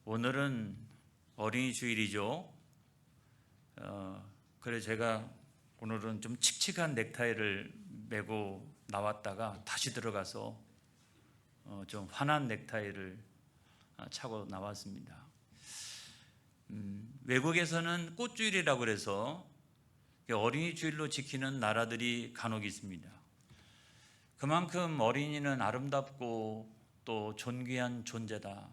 오늘은 어린이 주일이죠. 그래 제가 오늘은 좀 칙칙한 넥타이를 메고 나왔다가 다시 들어가서 좀 환한 넥타이를 차고 나왔습니다. 외국에서는 꽃주일이라고 그래서 어린이 주일로 지키는 나라들이 간혹 있습니다. 그만큼 어린이는 아름답고 또 존귀한 존재다.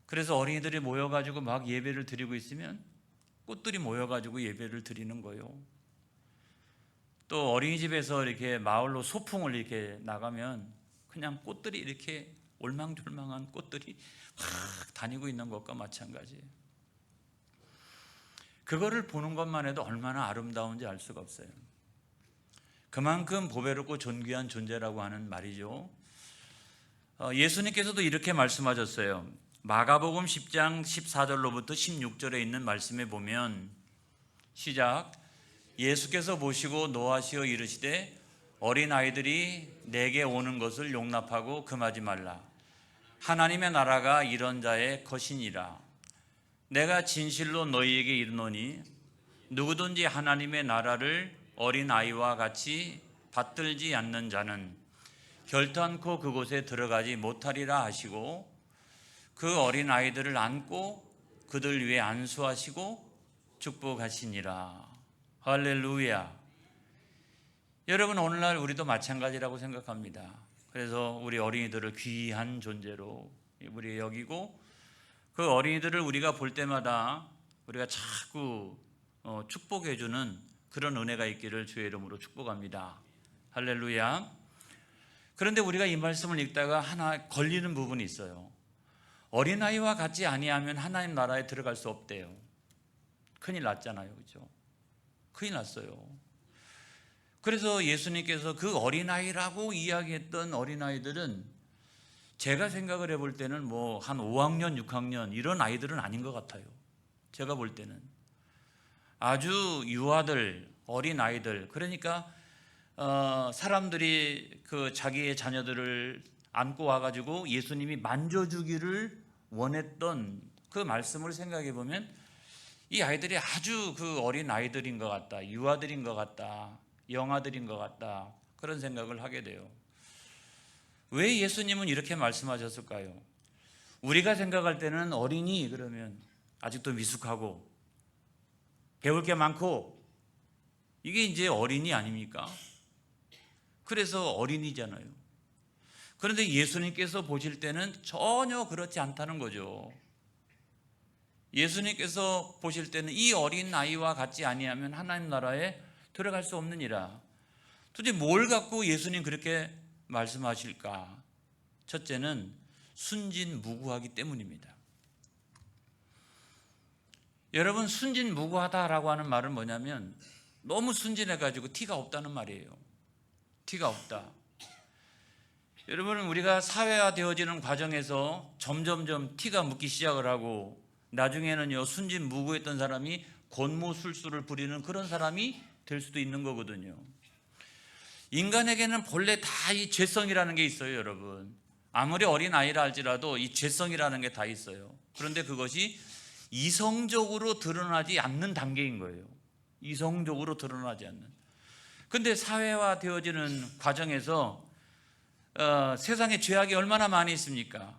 그래서 어린이들이 모여가지고 막 예배를 드리고 있으면 꽃들이 모여가지고 예배를 드리는 거예요. 또 어린이집에서 이렇게 마을로 소풍을 이렇게 나가면 그냥 꽃들이 이렇게 올망졸망한 꽃들이 확 다니고 있는 것과 마찬가지예요. 그거를 보는 것만 해도 얼마나 아름다운지 알 수가 없어요. 그만큼 보배롭고 존귀한 존재라고 하는 말이죠. 예수님께서도 이렇게 말씀하셨어요. 마가복음 10장 14절로부터 16절에 있는 말씀에 보면 시작. 예수께서 보시고 노하시어 이르시되 어린아이들이 내게 오는 것을 용납하고 금하지 말라. 하나님의 나라가 이런 자의 것이니라. 내가 진실로 너희에게 이르노니 누구든지 하나님의 나라를 어린아이와 같이 받들지 않는 자는 결탄코 그곳에 들어가지 못하리라 하시고 그 어린아이들을 안고 그들 위에 안수하시고 축복하시니라. 할렐루야. 여러분, 오늘날 우리도 마찬가지라고 생각합니다. 그래서 우리 어린이들을 귀한 존재로 우리 여기고 그 어린이들을 우리가 볼 때마다 우리가 자꾸 축복해 주는 그런 은혜가 있기를 주의 이름으로 축복합니다. 할렐루야. 그런데 우리가 이 말씀을 읽다가 하나 걸리는 부분이 있어요. 어린아이와 같지 아니하면 하나님 나라에 들어갈 수 없대요. 큰일 났잖아요. 그렇죠? 큰일 났어요. 그래서 예수님께서 그 어린아이라고 이야기했던 어린아이들은 제가 생각을 해볼 때는 뭐 한 5학년, 6학년 이런 아이들은 아닌 것 같아요. 제가 볼 때는 아주 유아들, 어린아이들, 그러니까 사람들이 그 자기의 자녀들을 안고 와가지고 예수님이 만져주기를 원했던 그 말씀을 생각해 보면 이 아이들이 아주 그 어린 아이들인 것 같다, 유아들인 것 같다, 영아들인 것 같다, 그런 생각을 하게 돼요. 왜 예수님은 이렇게 말씀하셨을까요? 우리가 생각할 때는 어린이 그러면 아직도 미숙하고 배울 게 많고 이게 이제 어린이 아닙니까? 그래서 어린이잖아요. 그런데 예수님께서 보실 때는 전혀 그렇지 않다는 거죠. 예수님께서 보실 때는 이 어린 아이와 같지 아니하면 하나님 나라에 들어갈 수 없느니라. 도대체 뭘 갖고 예수님 그렇게 말씀하실까? 첫째는 순진무구하기 때문입니다. 여러분, 순진무구하다라고 하는 말은 뭐냐면 너무 순진해가지고 티가 없다는 말이에요. 티가 없다. 여러분, 우리가 사회화되어지는 과정에서 점점점 티가 묻기 시작을 하고 나중에는요 순진무구했던 사람이 권모술수를 부리는 그런 사람이 될 수도 있는 거거든요. 인간에게는 본래 다 이 죄성이라는 게 있어요. 여러분, 아무리 어린아이라 할지라도 이 죄성이라는 게 다 있어요. 그런데 그것이 이성적으로 드러나지 않는 단계인 거예요. 이성적으로 드러나지 않는. 근데 사회화되어지는 과정에서 세상에 죄악이 얼마나 많이 있습니까?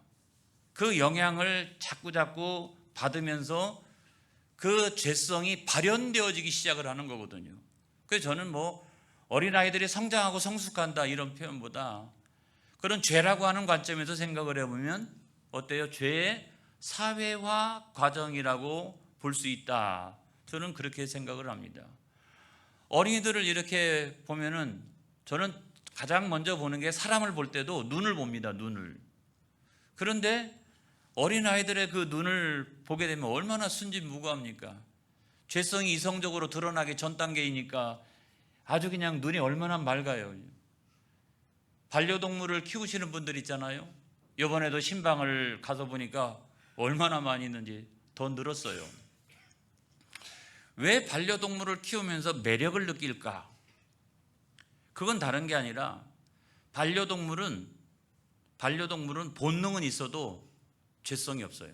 그 영향을 자꾸 받으면서 그 죄성이 발현되어지기 시작을 하는 거거든요. 그래서 저는 뭐 어린아이들이 성장하고 성숙한다 이런 표현보다 그런 죄라고 하는 관점에서 생각을 해보면 어때요? 죄의 사회화 과정이라고 볼 수 있다. 저는 그렇게 생각을 합니다. 어린이들을 이렇게 보면은 저는 가장 먼저 보는 게 사람을 볼 때도 눈을 봅니다. 눈을. 그런데 어린아이들의 그 눈을 보게 되면 얼마나 순진무구합니까? 죄성이 이성적으로 드러나기 전 단계이니까 아주 그냥 눈이 얼마나 맑아요. 반려동물을 키우시는 분들 있잖아요. 이번에도 신방을 가서 보니까 얼마나 많이 있는지 더 늘었어요. 왜 반려동물을 키우면서 매력을 느낄까? 그건 다른 게 아니라 반려동물은 본능은 있어도 죄성이 없어요.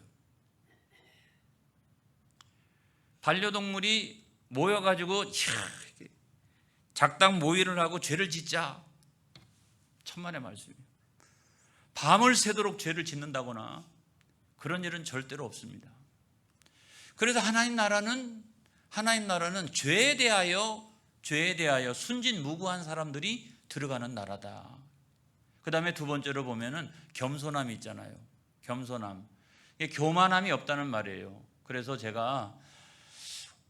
반려동물이 모여가지고 작당 모의를 하고 죄를 짓자. 천만의 말씀이에요. 밤을 새도록 죄를 짓는다거나 그런 일은 절대로 없습니다. 그래서 하나님 나라는 죄에 대하여 순진무구한 사람들이 들어가는 나라다. 그 다음에 두 번째로 보면은 겸손함이 있잖아요. 겸손함. 이게 교만함이 없다는 말이에요. 그래서 제가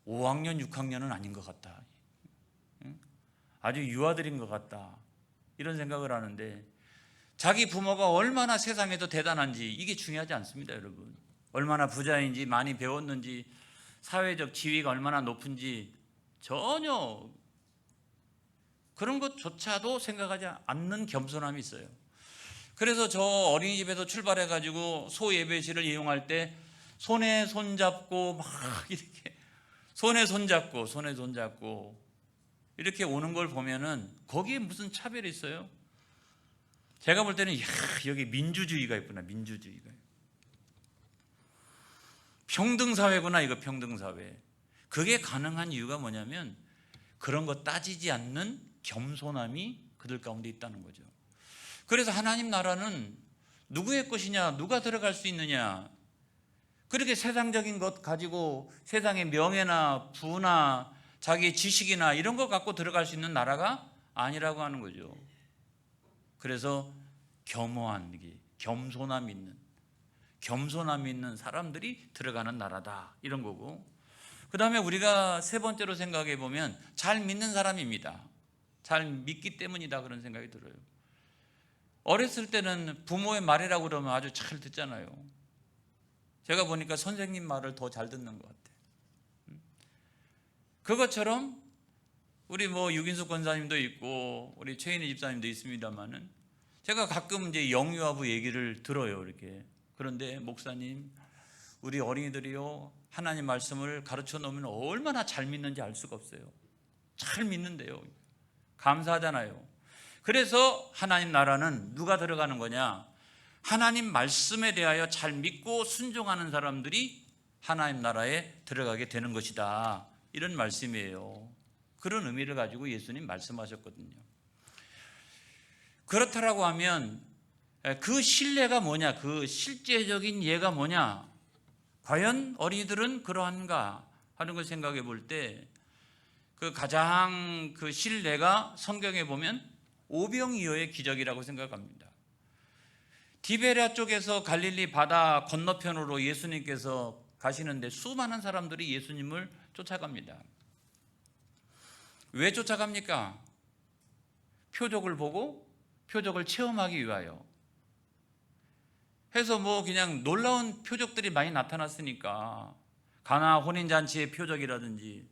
5학년, 6학년은 아닌 것 같다. 아주 유아들인 것 같다. 이런 생각을 하는데 자기 부모가 얼마나 세상에서 대단한지 이게 중요하지 않습니다, 여러분. 얼마나 부자인지, 많이 배웠는지, 사회적 지위가 얼마나 높은지 전혀 그런 것조차도 생각하지 않는 겸손함이 있어요. 그래서 저 어린이집에서 출발해가지고 소예배실을 이용할 때 손에 손잡고 막 이렇게 손에 손잡고 이렇게 오는 걸 보면은 거기에 무슨 차별이 있어요? 제가 볼 때는 여기 민주주의가 있구나. 민주주의가. 평등사회구나. 이거 평등사회. 그게 가능한 이유가 뭐냐면 그런 거 따지지 않는 겸손함이 그들 가운데 있다는 거죠. 그래서 하나님 나라는 누구의 것이냐, 누가 들어갈 수 있느냐, 그렇게 세상적인 것 가지고 세상의 명예나 부나 자기의 지식이나 이런 거 갖고 들어갈 수 있는 나라가 아니라고 하는 거죠. 그래서 겸손함 있는 사람들이 들어가는 나라다, 이런 거고. 그 다음에 우리가 세 번째로 생각해 보면 잘 믿는 사람입니다. 잘 믿기 때문이다, 그런 생각이 들어요. 어렸을 때는 부모의 말이라고 그러면 아주 잘 듣잖아요. 제가 보니까 선생님 말을 더 잘 듣는 것 같아요. 그것처럼 우리 유긴숙 권사님도 있고 우리 최인희 집사님도 있습니다만은 제가 가끔 이제 영유아부 얘기를 들어요, 이렇게. 그런데 목사님, 우리 어린이들이요 하나님 말씀을 가르쳐 놓으면 얼마나 잘 믿는지 알 수가 없어요. 잘 믿는데요. 감사하잖아요. 그래서 하나님 나라는 누가 들어가는 거냐? 하나님 말씀에 대하여 잘 믿고 순종하는 사람들이 하나님 나라에 들어가게 되는 것이다, 이런 말씀이에요. 그런 의미를 가지고 예수님 말씀하셨거든요. 그렇다라고 하면 그 신뢰가 뭐냐, 그 실제적인 예가 뭐냐, 과연 어린이들은 그러한가 하는 걸 생각해 볼 때 그 가장 그 신뢰가 성경에 보면 오병이어의 기적이라고 생각합니다. 디베랴 쪽에서 갈릴리 바다 건너편으로 예수님께서 가시는데 수많은 사람들이 예수님을 쫓아갑니다. 왜 쫓아갑니까? 표적을 보고 표적을 체험하기 위하여 해서 그냥 놀라운 표적들이 많이 나타났으니까, 가나 혼인잔치의 표적이라든지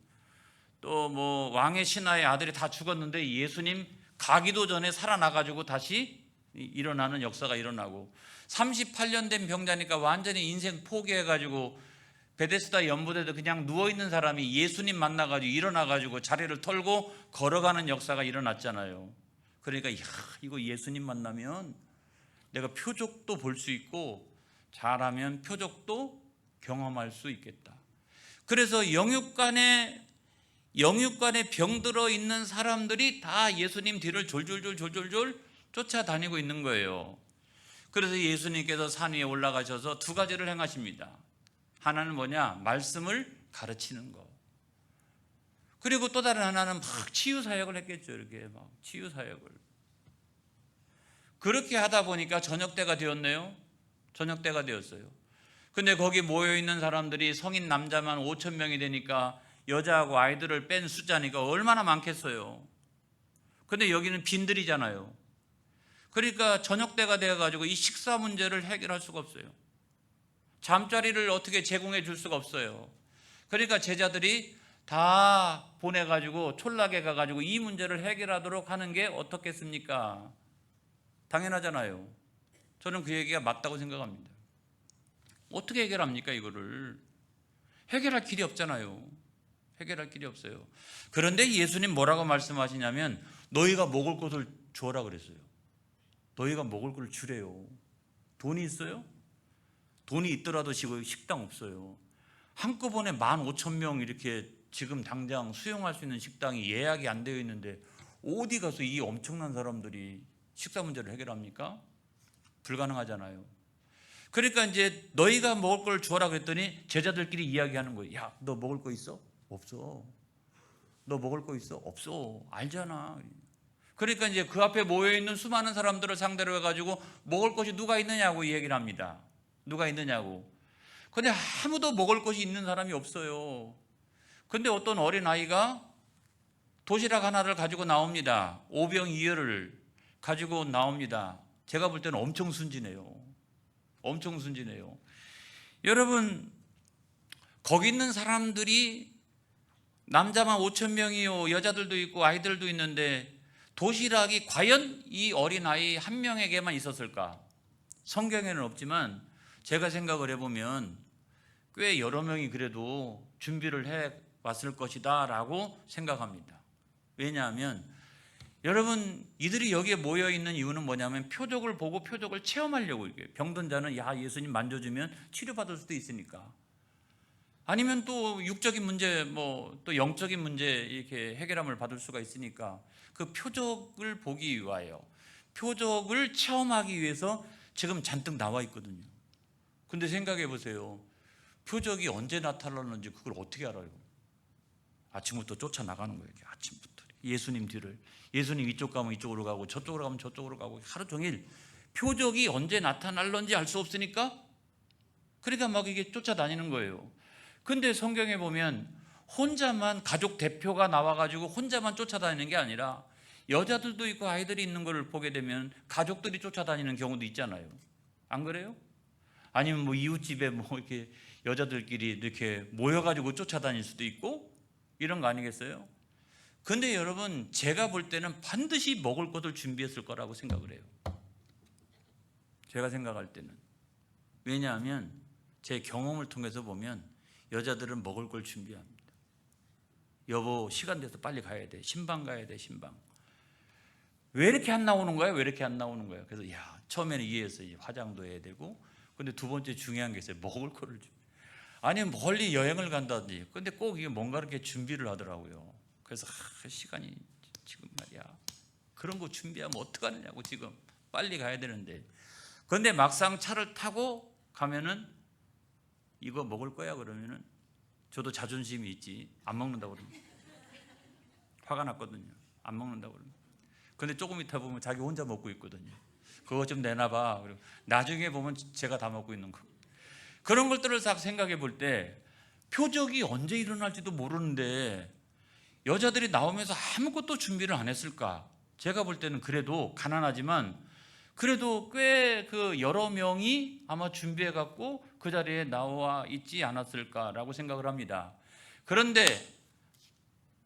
또 왕의 신하의 아들이 다 죽었는데 예수님 가기도 전에 살아나가지고 다시 일어나는 역사가 일어나고, 38년 된 병자니까 완전히 인생 포기해가지고 베데스다 연못에도 그냥 누워있는 사람이 예수님 만나가지고 일어나가지고 자리를 털고 걸어가는 역사가 일어났잖아요. 그러니까 이거 예수님 만나면 내가 표적도 볼 수 있고 잘하면 표적도 경험할 수 있겠다. 그래서 영육간에 병들어 있는 사람들이 다 예수님 뒤를 졸졸 쫓아다니고 있는 거예요. 그래서 예수님께서 산 위에 올라가셔서 두 가지를 행하십니다. 하나는 뭐냐? 말씀을 가르치는 거. 그리고 또 다른 하나는 막 치유사역을 했겠죠. 이렇게 막 치유사역을. 그렇게 하다 보니까 저녁때가 되었네요. 저녁때가 되었어요. 근데 거기 모여있는 사람들이 성인 남자만 5,000명이 되니까 여자하고 아이들을 뺀 숫자니까 얼마나 많겠어요. 근데 여기는 빈들이잖아요. 그러니까 저녁때가 되어가지고 이 식사 문제를 해결할 수가 없어요. 잠자리를 어떻게 제공해 줄 수가 없어요. 그러니까 제자들이 다 보내가지고 촌락에 가가지고 이 문제를 해결하도록 하는 게 어떻겠습니까? 당연하잖아요. 저는 그 얘기가 맞다고 생각합니다. 어떻게 해결합니까? 이거를 해결할 길이 없잖아요. 해결할 길이 없어요. 그런데 예수님 뭐라고 말씀하시냐면 너희가 먹을 것을 주어라 그랬어요. 너희가 먹을 걸 주래요. 돈이 있어요? 돈이 있더라도 식당 없어요. 한꺼번에 15,000명 이렇게 지금 당장 수용할 수 있는 식당이 예약이 안 되어 있는데 어디 가서 이 엄청난 사람들이 식사 문제를 해결합니까? 불가능하잖아요. 그러니까 이제 너희가 먹을 걸 주어라 그랬더니 제자들끼리 이야기하는 거예요. 야, 너 먹을 거 있어? 없어. 너 먹을 거 있어? 없어. 알잖아. 그러니까 이제 그 앞에 모여있는 수많은 사람들을 상대로 해가지고 먹을 것이 누가 있느냐고 이 얘기를 합니다. 누가 있느냐고. 근데 아무도 먹을 것이 있는 사람이 없어요. 근데 어떤 어린아이가 도시락 하나를 가지고 나옵니다. 오병이어를 가지고 나옵니다. 제가 볼 때는 엄청 순진해요. 엄청 순진해요. 여러분, 거기 있는 사람들이 남자만 5,000명이요, 여자들도 있고 아이들도 있는데 도시락이 과연 이 어린아이 한 명에게만 있었을까? 성경에는 없지만 제가 생각을 해보면 꽤 여러 명이 그래도 준비를 해왔을 것이다 라고 생각합니다. 왜냐하면 여러분, 이들이 여기에 모여있는 이유는 뭐냐면 표적을 보고 표적을 체험하려고. 이게 병든 자는 야, 예수님 만져주면 치료받을 수도 있으니까, 아니면 또 육적인 문제, 또 영적인 문제 이렇게 해결함을 받을 수가 있으니까 그 표적을 보기 위하여, 표적을 체험하기 위해서 지금 잔뜩 나와 있거든요. 근데 생각해 보세요. 표적이 언제 나타나는지 그걸 어떻게 알아요? 아침부터 쫓아나가는 거예요. 아침부터 예수님 뒤를. 예수님 이쪽 가면 이쪽으로 가고 저쪽으로 가면 저쪽으로 가고 하루 종일 표적이 언제 나타날는지 알 수 없으니까 그러니까 막 이게 쫓아다니는 거예요. 근데 성경에 보면 혼자만, 가족 대표가 나와가지고 혼자만 쫓아다니는 게 아니라 여자들도 있고 아이들이 있는 걸 보게 되면 가족들이 쫓아다니는 경우도 있잖아요. 안 그래요? 아니면 이웃집에 이렇게 여자들끼리 이렇게 모여가지고 쫓아다닐 수도 있고 이런 거 아니겠어요? 근데 여러분, 제가 볼 때는 반드시 먹을 것을 준비했을 거라고 생각을 해요. 제가 생각할 때는. 왜냐하면 제 경험을 통해서 보면 여자들은 먹을 걸 준비합니다. 여보, 시간 돼서 빨리 가야 돼. 신방 가야 돼, 신방. 왜 이렇게 안 나오는 거야? 왜 이렇게 안 나오는 거야? 그래서 처음에는 이해했어요. 화장도 해야 되고. 근데 두 번째 중요한 게 있어요. 먹을 거를 준비. 아니면 멀리 여행을 간다든지. 근데 꼭 이게 뭔가 이렇게 준비를 하더라고요. 그래서 시간이 지금 말이야. 그런 거 준비하면 어떡하느냐고 지금. 빨리 가야 되는데. 근데 막상 차를 타고 가면은 이거 먹을 거야 그러면은 저도 자존심이 있지. 안 먹는다고 그러면 화가 났거든요. 안 먹는다고 그러면. 근데 조금 있다 보면 자기 혼자 먹고 있거든요. 그거 좀 내놔봐. 그리고 나중에 보면 제가 다 먹고 있는 거. 그런 것들을 딱 생각해 볼 때 표적이 언제 일어날지도 모르는데 여자들이 나오면서 아무것도 준비를 안 했을까? 제가 볼 때는 그래도 가난하지만 그래도 꽤 그 여러 명이 아마 준비해 갖고 그 자리에 나와 있지 않았을까라고 생각을 합니다. 그런데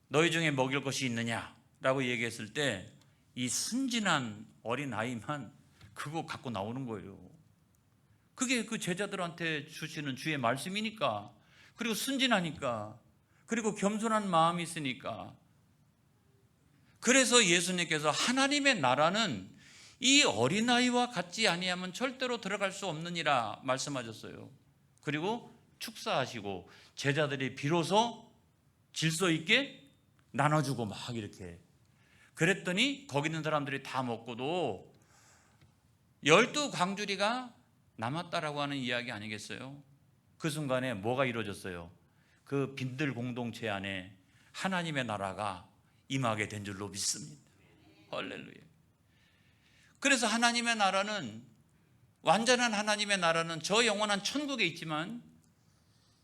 너희 중에 먹일 것이 있느냐라고 얘기했을 때 이 순진한 어린 아이만 그거 갖고 나오는 거예요. 그게 그 제자들한테 주시는 주의 말씀이니까, 그리고 순진하니까, 그리고 겸손한 마음이 있으니까. 그래서 예수님께서 하나님의 나라는 이 어린아이와 같지 아니하면 절대로 들어갈 수 없느니라 말씀하셨어요. 그리고 축사하시고 제자들이 비로소 질서 있게 나눠주고 막 이렇게 그랬더니 거기 있는 사람들이 다 먹고도 12광주리가 남았다라고 하는 이야기 아니겠어요? 그 순간에 뭐가 이루어졌어요? 그 빈들 공동체 안에 하나님의 나라가 임하게 된 줄로 믿습니다. 할렐루야. 그래서 하나님의 나라는, 완전한 하나님의 나라는 저 영원한 천국에 있지만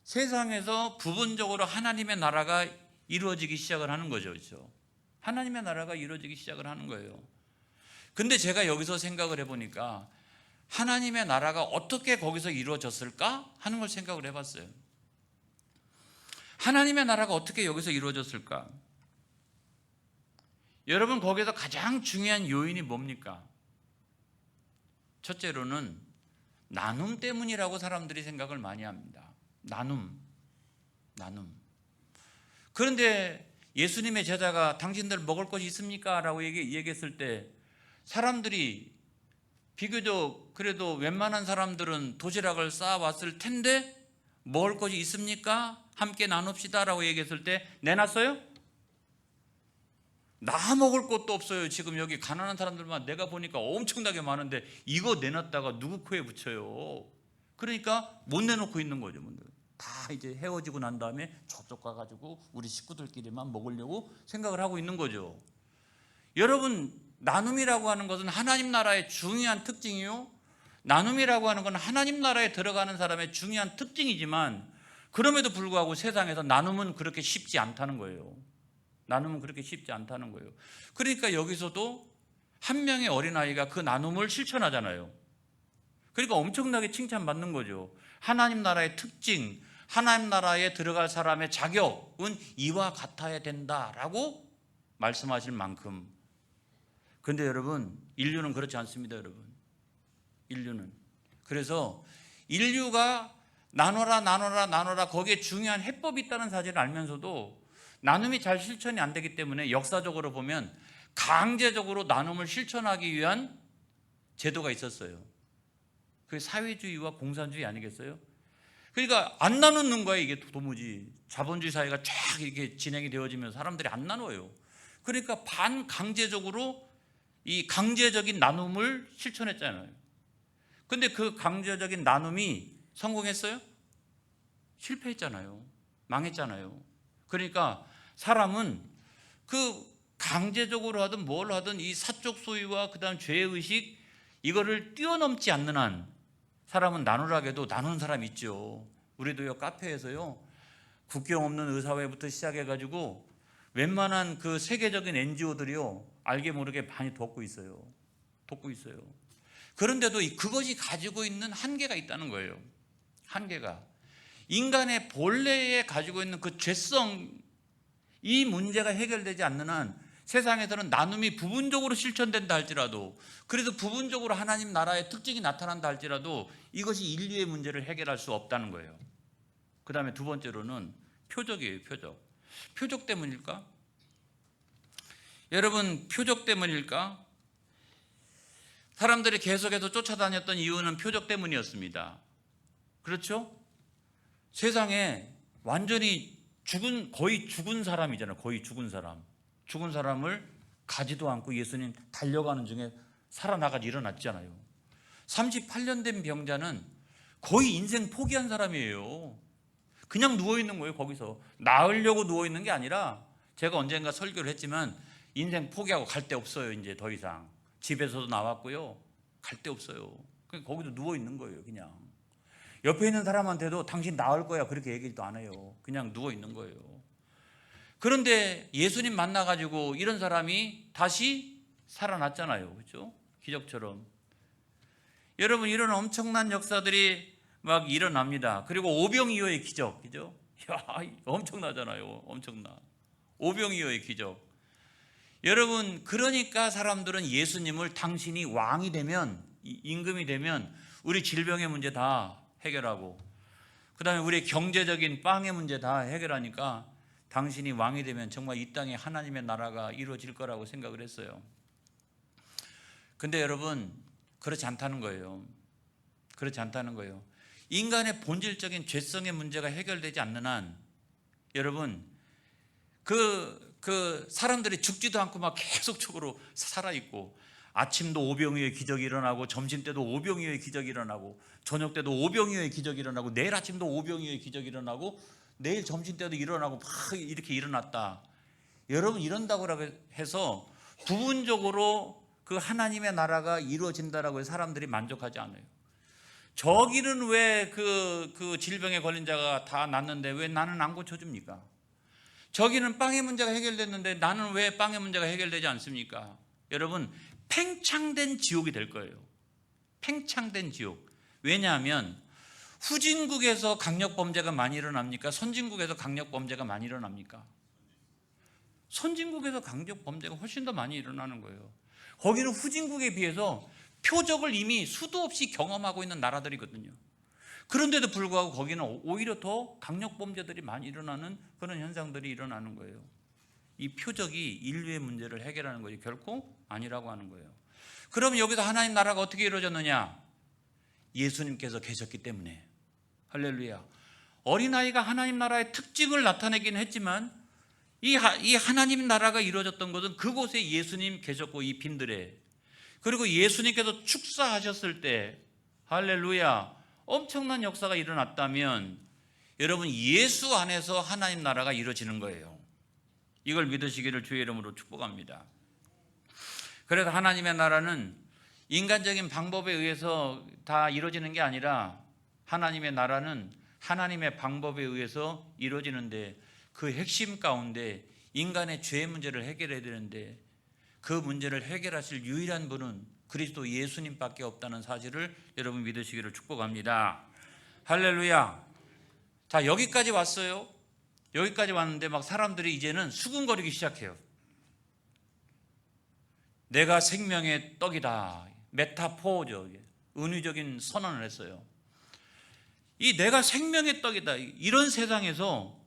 세상에서 부분적으로 하나님의 나라가 이루어지기 시작을 하는 거죠. 그렇죠? 하나님의 나라가 이루어지기 시작을 하는 거예요. 근데 제가 여기서 생각을 해보니까 하나님의 나라가 어떻게 거기서 이루어졌을까 하는 걸 생각을 해봤어요. 하나님의 나라가 어떻게 여기서 이루어졌을까? 여러분, 거기서 가장 중요한 요인이 뭡니까? 첫째로는 나눔 때문이라고 사람들이 생각을 많이 합니다. 나눔. 그런데 예수님의 제자가 당신들 먹을 것이 있습니까? 라고 얘기했을 때 사람들이 비교적 그래도 웬만한 사람들은 도시락을 쌓아왔을 텐데 먹을 것이 있습니까? 함께 나눕시다 라고 얘기했을 때 내놨어요? 나 먹을 것도 없어요. 지금 여기 가난한 사람들만 내가 보니까 엄청나게 많은데 이거 내놨다가 누구 코에 붙여요? 그러니까 못 내놓고 있는 거죠. 다 이제 헤어지고 난 다음에 저쪽 가가지고 우리 식구들끼리만 먹으려고 생각을 하고 있는 거죠. 여러분, 나눔이라고 하는 것은 하나님 나라의 중요한 특징이요, 나눔이라고 하는 건 하나님 나라에 들어가는 사람의 중요한 특징이지만, 그럼에도 불구하고 세상에서 나눔은 그렇게 쉽지 않다는 거예요. 나눔은 그렇게 쉽지 않다는 거예요. 그러니까 여기서도 한 명의 어린아이가 그 나눔을 실천하잖아요. 그러니까 엄청나게 칭찬받는 거죠. 하나님 나라의 특징, 하나님 나라에 들어갈 사람의 자격은 이와 같아야 된다라고 말씀하실 만큼. 그런데 여러분, 인류는 그렇지 않습니다. 여러분, 인류는. 그래서 인류가 나눠라 거기에 중요한 해법이 있다는 사실을 알면서도 나눔이 잘 실천이 안 되기 때문에 역사적으로 보면 강제적으로 나눔을 실천하기 위한 제도가 있었어요. 그게 사회주의와 공산주의 아니겠어요? 그러니까 안 나누는 거예요. 이게 도무지 자본주의 사회가 쫙 이렇게 진행이 되어지면 사람들이 안 나눠요. 그러니까 반강제적으로 이 강제적인 나눔을 실천했잖아요. 근데 그 강제적인 나눔이 성공했어요? 실패했잖아요. 망했잖아요. 그러니까 사람은 그 강제적으로 하든 뭘 하든 이 사적 소유와 그다음 죄의식, 이거를 뛰어넘지 않는 한 사람은 나누라게도 나누는 사람이 있죠. 우리도요, 카페에서요, 국경 없는 의사회부터 시작해가지고 웬만한 그 세계적인 NGO들이요, 알게 모르게 많이 돕고 있어요. 그런데도 그것이 가지고 있는 한계가 있다는 거예요. 한계가. 인간의 본래에 가지고 있는 그 죄성, 이 문제가 해결되지 않는 한 세상에서는 나눔이 부분적으로 실천된다 할지라도, 그래서 부분적으로 하나님 나라의 특징이 나타난다 할지라도 이것이 인류의 문제를 해결할 수 없다는 거예요. 그 다음에 두 번째로는 표적이에요. 표적 때문일까? 여러분, 표적 때문일까? 사람들이 계속해서 쫓아다녔던 이유는 표적 때문이었습니다. 그렇죠? 세상에 완전히 거의 죽은 사람이잖아요. 거의 죽은 사람. 죽은 사람을 가지도 않고 예수님 달려가는 중에 살아나가 일어났잖아요. 38년 된 병자는 거의 인생 포기한 사람이에요. 그냥 누워있는 거예요. 거기서 나으려고 누워있는 게 아니라, 제가 언젠가 설교를 했지만 인생 포기하고 갈 데 없어요. 이제 더 이상 집에서도 나왔고요, 갈 데 없어요. 그냥 거기서 누워있는 거예요. 그냥 옆에 있는 사람한테도 당신 나을 거야 그렇게 얘기도 안 해요. 그냥 누워있는 거예요. 그런데 예수님 만나가지고 이런 사람이 다시 살아났잖아요. 그렇죠? 기적처럼. 여러분, 이런 엄청난 역사들이 막 일어납니다. 그리고 오병이어의 기적, 그죠? 야, 엄청나잖아요. 엄청나. 오병이어의 기적. 여러분, 그러니까 사람들은 예수님을 당신이 왕이 되면, 임금이 되면 우리 질병의 문제 다 해결하고, 그 다음에 우리 경제적인 빵의 문제 다 해결하니까 당신이 왕이 되면 정말 이 땅에 하나님의 나라가 이루어질 거라고 생각을 했어요. 근데 여러분, 그렇지 않다는 거예요. 그렇지 않다는 거예요. 인간의 본질적인 죄성의 문제가 해결되지 않는 한, 여러분, 그 사람들이 죽지도 않고 막 계속적으로 살아있고, 아침도 오병이어의 기적이 일어나고, 점심 때도 오병이어의 기적이 일어나고, 저녁 때도 오병이어의 기적이 일어나고, 내일 아침도 오병이어의 기적이 일어나고, 내일 점심 때도 일어나고, 막 이렇게 일어났다. 여러분, 이런다고 해서 부분적으로 그 하나님의 나라가 이루어진다라고 해서 사람들이 만족하지 않아요. 저기는 왜 그 질병에 걸린 자가 다 낫는데 왜 나는 안 고쳐줍니까? 저기는 빵의 문제가 해결됐는데 나는 왜 빵의 문제가 해결되지 않습니까? 여러분, 팽창된 지옥이 될 거예요. 팽창된 지옥. 왜냐하면 후진국에서 강력범죄가 많이 일어납니까? 선진국에서 강력범죄가 많이 일어납니까? 선진국에서 강력범죄가 훨씬 더 많이 일어나는 거예요. 거기는 후진국에 비해서 표적을 이미 수도 없이 경험하고 있는 나라들이거든요. 그런데도 불구하고 거기는 오히려 더 강력범죄들이 많이 일어나는 그런 현상들이 일어나는 거예요. 이 표적이 인류의 문제를 해결하는 것이 결코 아니라고 하는 거예요. 그럼 여기서 하나님 나라가 어떻게 이루어졌느냐? 예수님께서 계셨기 때문에. 할렐루야. 어린아이가 하나님 나라의 특징을 나타내긴 했지만 이 하나님 나라가 이루어졌던 것은 그곳에 예수님 계셨고 이 빈들에, 그리고 예수님께서 축사하셨을 때 할렐루야 엄청난 역사가 일어났다면 여러분 예수 안에서 하나님 나라가 이루어지는 거예요. 이걸 믿으시기를 주의 이름으로 축복합니다. 그래서 하나님의 나라는 인간적인 방법에 의해서 다 이루어지는 게 아니라 하나님의 나라는 하나님의 방법에 의해서 이루어지는데 그 핵심 가운데 인간의 죄 문제를 해결해야 되는데 그 문제를 해결하실 유일한 분은 그리스도 예수님밖에 없다는 사실을 여러분 믿으시기를 축복합니다. 할렐루야. 자, 여기까지 왔어요. 여기까지 왔는데 막 사람들이 이제는 수군거리기 시작해요. 내가 생명의 떡이다. 메타포죠. 은유적인 선언을 했어요. 이 내가 생명의 떡이다. 이런 세상에서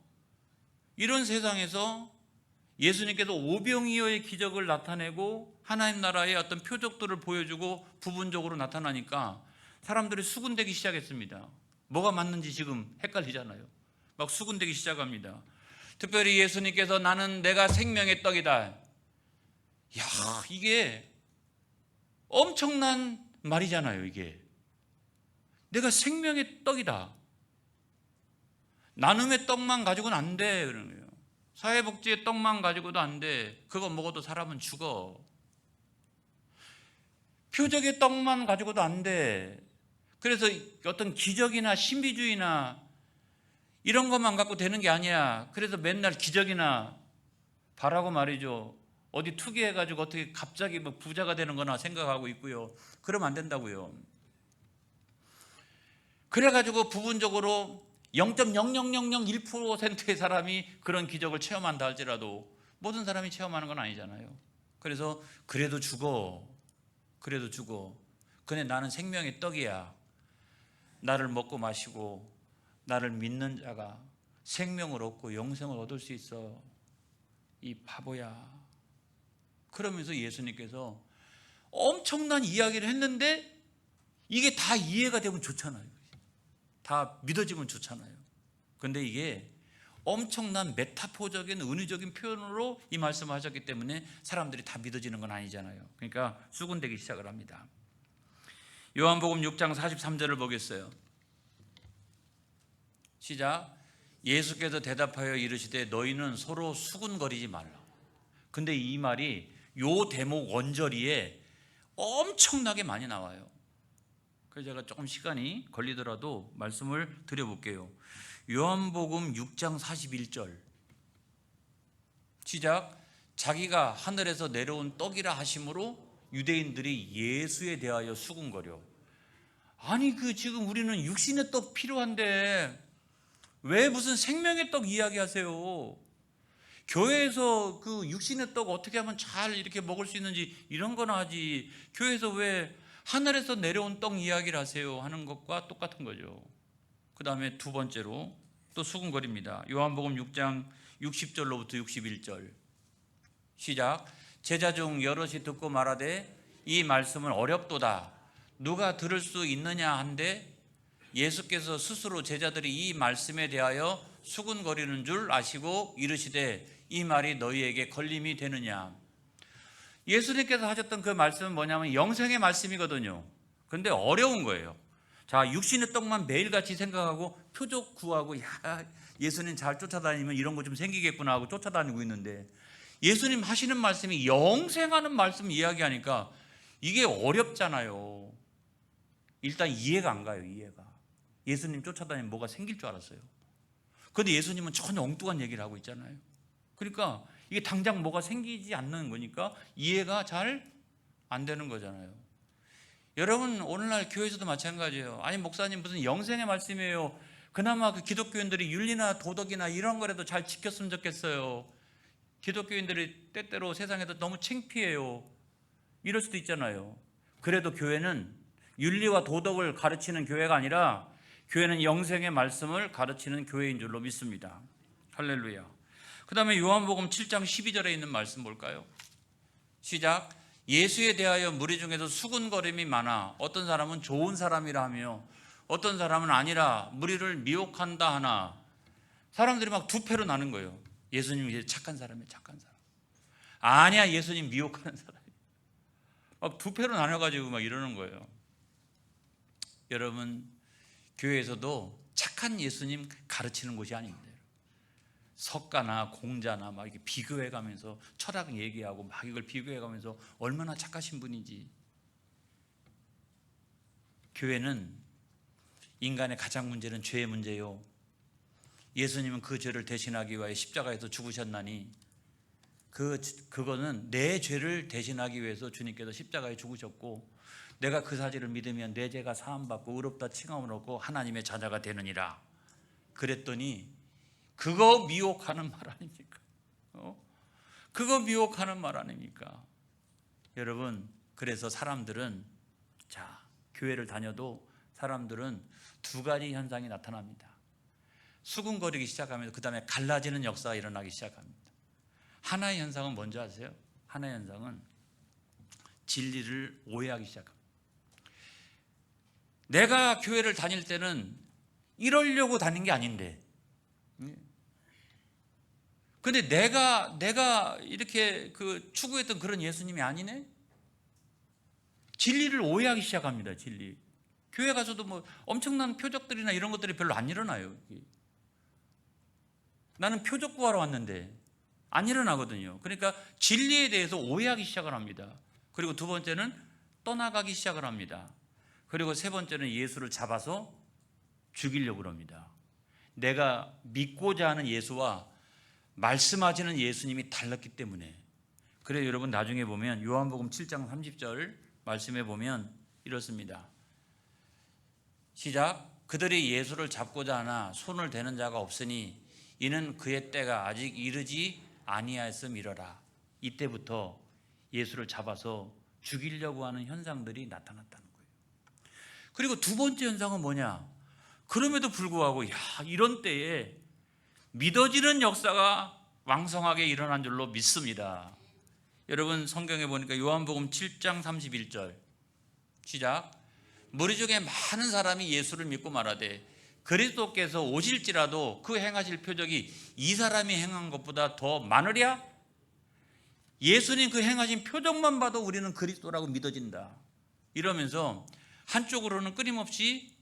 예수님께서 오병이어의 기적을 나타내고 하나님 나라의 어떤 표적들을 보여주고 부분적으로 나타나니까 사람들이 수군대기 시작했습니다. 뭐가 맞는지 지금 헷갈리잖아요. 막 수군대기 시작합니다. 특별히 예수님께서 나는 내가 생명의 떡이다. 야, 이게 엄청난 말이잖아요. 이게 내가 생명의 떡이다. 나눔의 떡만 가지고는 안 돼. 그러는 거예요. 사회복지의 떡만 가지고도 안 돼. 그거 먹어도 사람은 죽어. 표적의 떡만 가지고도 안 돼. 그래서 어떤 기적이나 신비주의나 이런 것만 갖고 되는 게 아니야. 그래서 맨날 기적이나 바라고 말이죠. 어디 투기해가지고 어떻게 갑자기 뭐 부자가 되는 거나 생각하고 있고요. 그러면 안 된다고요. 그래가지고 부분적으로 0.00001%의 사람이 그런 기적을 체험한다 할지라도 모든 사람이 체험하는 건 아니잖아요. 그래서 그래도 죽어. 근데 나는 생명의 떡이야. 나를 먹고 마시고 나를 믿는 자가 생명을 얻고 영생을 얻을 수 있어. 이 바보야. 그러면서 예수님께서 엄청난 이야기를 했는데 이게 다 이해가 되면 좋잖아요. 다 믿어지면 좋잖아요. 그런데 이게 엄청난 메타포적인 은유적인 표현으로 이 말씀을 하셨기 때문에 사람들이 다 믿어지는 건 아니잖아요. 그러니까 수군대기 시작을 합니다. 요한복음 6장 43절을 보겠어요. 시작. 예수께서 대답하여 이르시되 너희는 서로 수군거리지 말라. 근데 이 말이 요 대목 원절이에 엄청나게 많이 나와요. 그래서 제가 조금 시간이 걸리더라도 말씀을 드려볼게요. 요한복음 6장 41절 시작. 자기가 하늘에서 내려온 떡이라 하심으로 유대인들이 예수에 대하여 수군거려. 아니 지금 우리는 육신의 떡 필요한데 왜 무슨 생명의 떡 이야기하세요? 교회에서 그 육신의 떡 어떻게 하면 잘 이렇게 먹을 수 있는지 이런 거나 하지, 교회에서 왜 하늘에서 내려온 떡 이야기를 하세요 하는 것과 똑같은 거죠. 그 다음에 두 번째로 또 수군거립니다. 요한복음 6장 60절로부터 61절 시작. 제자 중 여럿이 듣고 말하되 이 말씀은 어렵도다. 누가 들을 수 있느냐 한데 예수께서 스스로 제자들이 이 말씀에 대하여 수군거리는 줄 아시고 이르시되 이 말이 너희에게 걸림이 되느냐. 예수님께서 하셨던 그 말씀은 뭐냐면 영생의 말씀이거든요. 그런데 어려운 거예요. 자, 육신의 떡만 매일같이 생각하고 표적 구하고 야 예수님 잘 쫓아다니면 이런 거 좀 생기겠구나 하고 쫓아다니고 있는데 예수님 하시는 말씀이 영생하는 말씀 이야기하니까 이게 어렵잖아요. 일단 이해가 안 가요. 이해가. 예수님 쫓아다니면 뭐가 생길 줄 알았어요. 그런데 예수님은 전혀 엉뚱한 얘기를 하고 있잖아요. 그러니까 이게 당장 뭐가 생기지 않는 거니까 이해가 잘 안 되는 거잖아요. 여러분 오늘날 교회에서도 마찬가지예요. 아니 목사님 무슨 영생의 말씀이에요. 그나마 그 기독교인들이 윤리나 도덕이나 이런 거라도 잘 지켰으면 좋겠어요. 기독교인들이 때때로 세상에서 너무 창피해요. 이럴 수도 있잖아요. 그래도 교회는 윤리와 도덕을 가르치는 교회가 아니라 교회는 영생의 말씀을 가르치는 교회인 줄로 믿습니다. 할렐루야. 그 다음에 요한복음 7장 12절에 있는 말씀 볼까요? 시작. 예수에 대하여 무리 중에서 수군거림이 많아 어떤 사람은 좋은 사람이라 하며 어떤 사람은 아니라 무리를 미혹한다 하나 사람들이 막 두 패로 나는 거예요. 예수님이 착한 사람이에요. 착한 사람. 아니야, 예수님 미혹하는 사람이에요. 막 두 패로 나눠가지고 막 이러는 거예요. 여러분, 교회에서도 착한 예수님 가르치는 곳이 아닙니다. 석가나 공자나 막 이렇게 비교해가면서 철학 얘기하고 막 이걸 비교해가면서 얼마나 착하신 분인지. 교회는 인간의 가장 문제는 죄의 문제요. 예수님은 그 죄를 대신하기 위하여 십자가에서 죽으셨나니 그거는 내 죄를 대신하기 위해서 주님께서 십자가에 죽으셨고, 내가 그 사실을 믿으면 내 죄가 사함받고 의롭다 칭함을 얻고 하나님의 자녀가 되느니라 그랬더니, 그거 미혹하는 말 아닙니까? 그거 미혹하는 말 아닙니까? 여러분, 그래서 사람들은, 교회를 다녀도 사람들은 두 가지 현상이 나타납니다. 수군거리기 시작하면서 그 다음에 갈라지는 역사가 일어나기 시작합니다. 하나의 현상은 뭔지 아세요? 하나의 현상은 진리를 오해하기 시작합니다. 내가 교회를 다닐 때는 이러려고 다닌 게 아닌데, 근데 내가 이렇게 추구했던 그런 예수님이 아니네? 진리를 오해하기 시작합니다. 진리. 교회 가서도 뭐 엄청난 표적들이나 이런 것들이 별로 안 일어나요. 나는 표적 구하러 왔는데 안 일어나거든요. 그러니까 진리에 대해서 오해하기 시작을 합니다. 그리고 두 번째는 떠나가기 시작을 합니다. 그리고 세 번째는 예수를 잡아서 죽이려고 합니다. 내가 믿고자 하는 예수와 말씀하시는 예수님이 달랐기 때문에. 그래서 여러분, 나중에 보면 요한복음 7장 30절 말씀해 보면 이렇습니다. 시작. 그들이 예수를 잡고자 하나 손을 대는 자가 없으니 이는 그의 때가 아직 이르지 아니하였음이러라. 이때부터 예수를 잡아서 죽이려고 하는 현상들이 나타났다는 거예요. 그리고 두 번째 현상은 뭐냐? 그럼에도 불구하고 이런 때에 믿어지는 역사가 왕성하게 일어난 줄로 믿습니다. 여러분, 성경에 보니까 요한복음 7장 31절 시작. 무리 중에 많은 사람이 예수를 믿고 말하되 그리스도께서 오실지라도 그 행하실 표적이 이 사람이 행한 것보다 더 많으랴? 예수님 그 행하신 표적만 봐도 우리는 그리스도라고 믿어진다. 이러면서 한쪽으로는 끊임없이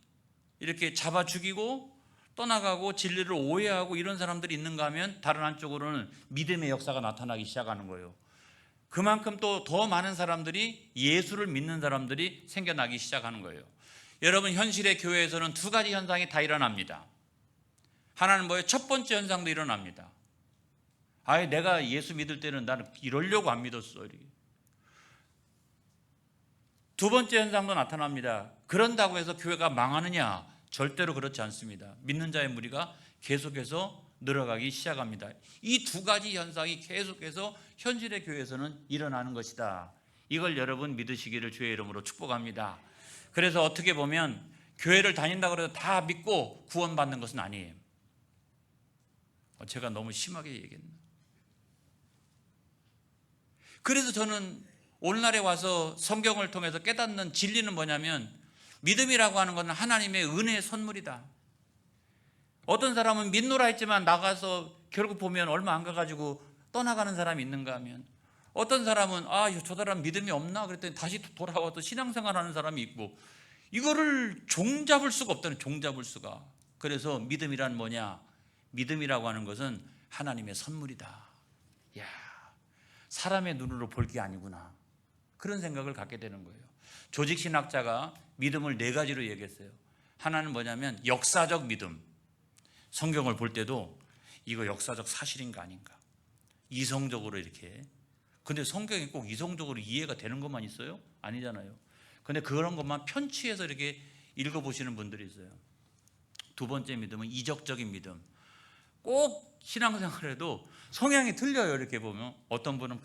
이렇게 잡아 죽이고 떠나가고 진리를 오해하고 이런 사람들이 있는가 하면, 다른 한쪽으로는 믿음의 역사가 나타나기 시작하는 거예요. 그만큼 또 더 많은 사람들이, 예수를 믿는 사람들이 생겨나기 시작하는 거예요. 여러분, 현실의 교회에서는 두 가지 현상이 다 일어납니다. 하나는 뭐예요? 첫 번째 현상도 일어납니다. 내가 예수 믿을 때는 나는 이러려고 안 믿었어. 두 번째 현상도 나타납니다. 그런다고 해서 교회가 망하느냐? 절대로 그렇지 않습니다. 믿는 자의 무리가 계속해서 늘어가기 시작합니다. 이 두 가지 현상이 계속해서 현실의 교회에서는 일어나는 것이다. 이걸 여러분 믿으시기를 주의 이름으로 축복합니다. 그래서 어떻게 보면 교회를 다닌다고 해서 다 믿고 구원받는 것은 아니에요. 제가 너무 심하게 얘기했나? 그래서 저는 오늘날에 와서 성경을 통해서 깨닫는 진리는 뭐냐면, 믿음이라고 하는 것은 하나님의 은혜의 선물이다. 어떤 사람은 믿노라 했지만 나가서 결국 보면 얼마 안 가가지고 떠나가는 사람이 있는가 하면, 어떤 사람은 저 사람 믿음이 없나 그랬더니 다시 돌아와서 신앙생활하는 사람이 있고, 이거를 종잡을 수가 없다는, 종잡을 수가. 그래서 믿음이란 뭐냐? 믿음이라고 하는 것은 하나님의 선물이다. 사람의 눈으로 볼 게 아니구나, 그런 생각을 갖게 되는 거예요. 조직신학자가 믿음을 네 가지로 얘기했어요. 하나는 뭐냐면 역사적 믿음. 성경을 볼 때도 이거 역사적 사실인가 아닌가, 이성적으로 이렇게. 근데 성경이 꼭 이성적으로 이해가 되는 것만 있어요? 아니잖아요. 근데 그런 것만 편취해서 이렇게 읽어보시는 분들이 있어요. 두 번째 믿음은 이적적인 믿음. 꼭 신앙생활에도 성향이 틀려요. 이렇게 보면 어떤 분은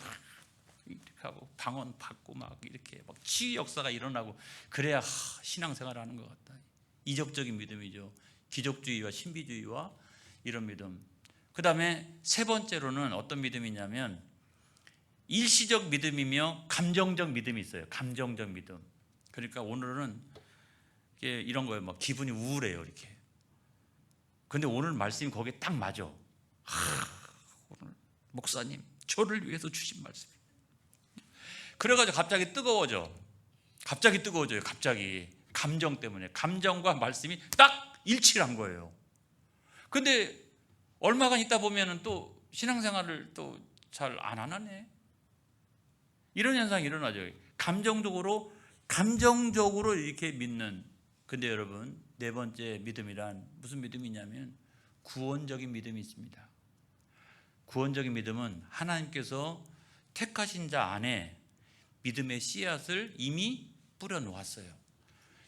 이렇게 하고 방언 받고 막 이렇게 막 치유 역사가 일어나고 그래야 신앙생활하는 것 같다. 이적적인 믿음이죠. 기적주의와 신비주의와 이런 믿음. 그 다음에 세 번째로는 어떤 믿음이냐면 일시적 믿음이며 감정적 믿음이 있어요. 감정적 믿음. 그러니까 오늘은 이런 거예요. 막 기분이 우울해요. 이렇게. 근데 오늘 말씀이 거기에 딱 맞아. 오늘 목사님 저를 위해서 주신 말씀. 그래가지고 갑자기 뜨거워져. 갑자기 뜨거워져요. 갑자기 감정 때문에. 감정과 말씀이 딱 일치를 한 거예요. 근데 얼마간 있다 보면은 또 신앙생활을 또 잘 안 하네. 이런 현상이 일어나죠. 감정적으로 이렇게 믿는. 근데 여러분, 네 번째 믿음이란 무슨 믿음이냐면 구원적인 믿음이 있습니다. 구원적인 믿음은 하나님께서 택하신 자 안에 믿음의 씨앗을 이미 뿌려 놓았어요.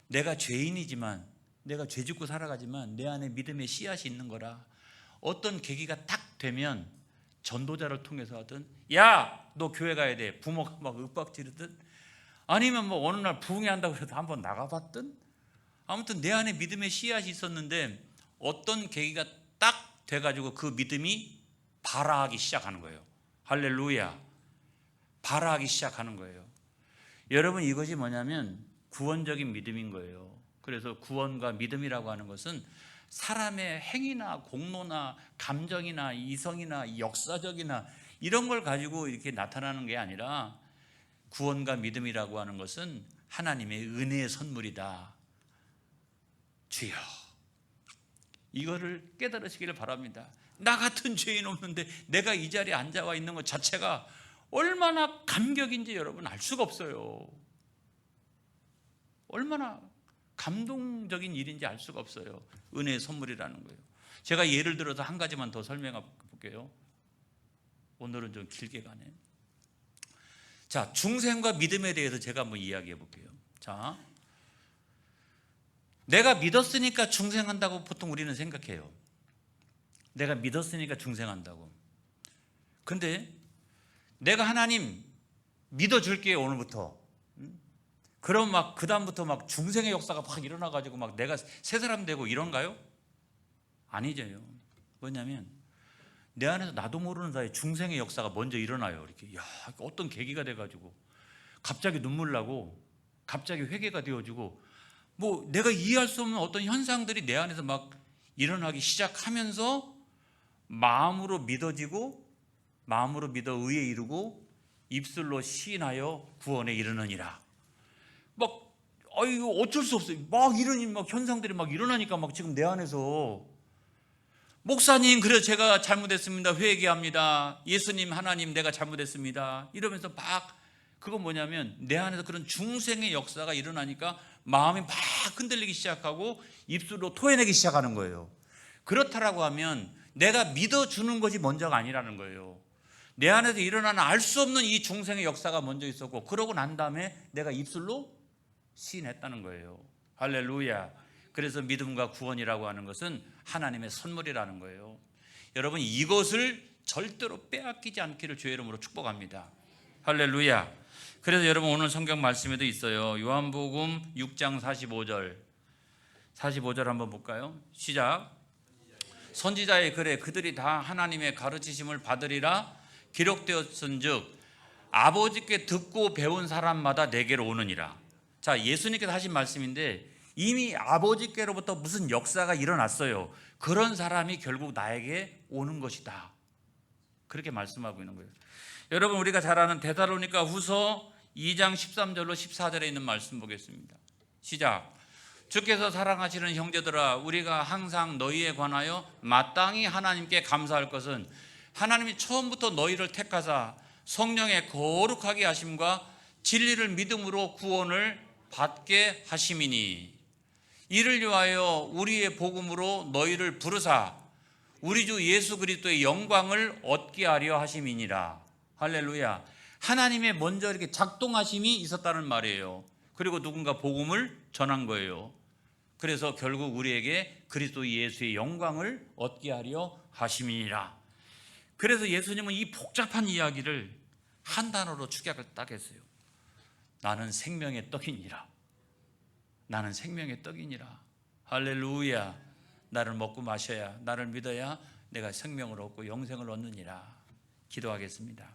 내가 죄인이지만, 내가 죄 짓고 살아가지만 내 안에 믿음의 씨앗이 있는 거라. 어떤 계기가 딱 되면 전도자를 통해서 하든, 야, 너 교회 가야 돼. 부모가 막 윽박지르든, 아니면 뭐 어느 날 부흥회한다고 해서 한번 나가봤든, 아무튼 내 안에 믿음의 씨앗이 있었는데 어떤 계기가 딱 돼가지고 그 믿음이 발화하기 시작하는 거예요. 할렐루야. 발화하기 시작하는 거예요. 여러분, 이것이 뭐냐면 구원적인 믿음인 거예요. 그래서 구원과 믿음이라고 하는 것은 사람의 행위나 공로나 감정이나 이성이나 역사적이나 이런 걸 가지고 이렇게 나타나는 게 아니라, 구원과 믿음이라고 하는 것은 하나님의 은혜의 선물이다. 주여, 이거를 깨달으시기를 바랍니다. 나 같은 죄인 없는데 내가 이 자리에 앉아와 있는 것 자체가 얼마나 감격인지 여러분 알 수가 없어요. 얼마나 감동적인 일인지 알 수가 없어요. 은혜의 선물이라는 거예요. 제가 예를 들어서 한 가지만 더 설명해 볼게요. 오늘은 좀 길게 가네. 자, 중생과 믿음에 대해서 제가 한번 이야기해 볼게요. 자, 내가 믿었으니까 중생한다고 보통 우리는 생각해요. 내가 믿었으니까 중생한다고. 근데 내가 하나님 믿어줄게요, 오늘부터. 그럼 막 그다음부터 막 중생의 역사가 막 일어나가지고 막 내가 새 사람 되고 이런가요? 아니죠. 뭐냐면 내 안에서 나도 모르는 사이에 중생의 역사가 먼저 일어나요. 이렇게 어떤 계기가 돼가지고 갑자기 눈물 나고 갑자기 회개가 되어지고, 뭐 내가 이해할 수 없는 어떤 현상들이 내 안에서 막 일어나기 시작하면서 마음으로 믿어지고, 마음으로 믿어 의에 이르고, 입술로 시인하여 구원에 이르느니라. 막 이거 어쩔 수 없어요. 막 이런 막 현상들이 막 일어나니까 막 지금 내 안에서, 목사님 그래서 제가 잘못했습니다. 회개합니다. 예수님, 하나님 내가 잘못했습니다. 이러면서 막, 그건 뭐냐면 내 안에서 그런 중생의 역사가 일어나니까 마음이 막 흔들리기 시작하고 입술로 토해내기 시작하는 거예요. 그렇다라고 하면 내가 믿어주는 것이 먼저가 아니라는 거예요. 내 안에서 일어나는 알 수 없는 이 중생의 역사가 먼저 있었고, 그러고 난 다음에 내가 입술로 시인했다는 거예요. 할렐루야. 그래서 믿음과 구원이라고 하는 것은 하나님의 선물이라는 거예요. 여러분, 이것을 절대로 빼앗기지 않기를 주의 이름으로 축복합니다. 할렐루야. 그래서 여러분, 오늘 성경 말씀에도 있어요. 요한복음 6장 45절 한번 볼까요? 시작. 선지자의 글에 그들이 다 하나님의 가르치심을 받으리라 기록되었은즉 아버지께 듣고 배운 사람마다 내게로 오느니라. 자, 예수님께서 하신 말씀인데 이미 아버지께로부터 무슨 역사가 일어났어요. 그런 사람이 결국 나에게 오는 것이다. 그렇게 말씀하고 있는 거예요. 여러분, 우리가 잘 아는 데살로니가 후서 2장 13절로 14절에 있는 말씀 보겠습니다. 시작. 주께서 사랑하시는 형제들아, 우리가 항상 너희에 관하여 마땅히 하나님께 감사할 것은 하나님이 처음부터 너희를 택하사 성령의 거룩하게 하심과 진리를 믿음으로 구원을 받게 하심이니, 이를 위하여 우리의 복음으로 너희를 부르사 우리 주 예수 그리스도의 영광을 얻게 하려 하심이니라. 할렐루야. 하나님의 먼저 이렇게 작동하심이 있었다는 말이에요. 그리고 누군가 복음을 전한 거예요. 그래서 결국 우리에게 그리스도 예수의 영광을 얻게 하려 하심이니라. 그래서 예수님은 이 복잡한 이야기를 한 단어로 축약을 딱 했어요. 나는 생명의 떡이니라. 나는 생명의 떡이니라. 할렐루야. 나를 먹고 마셔야, 나를 믿어야 내가 생명을 얻고 영생을 얻느니라. 기도하겠습니다.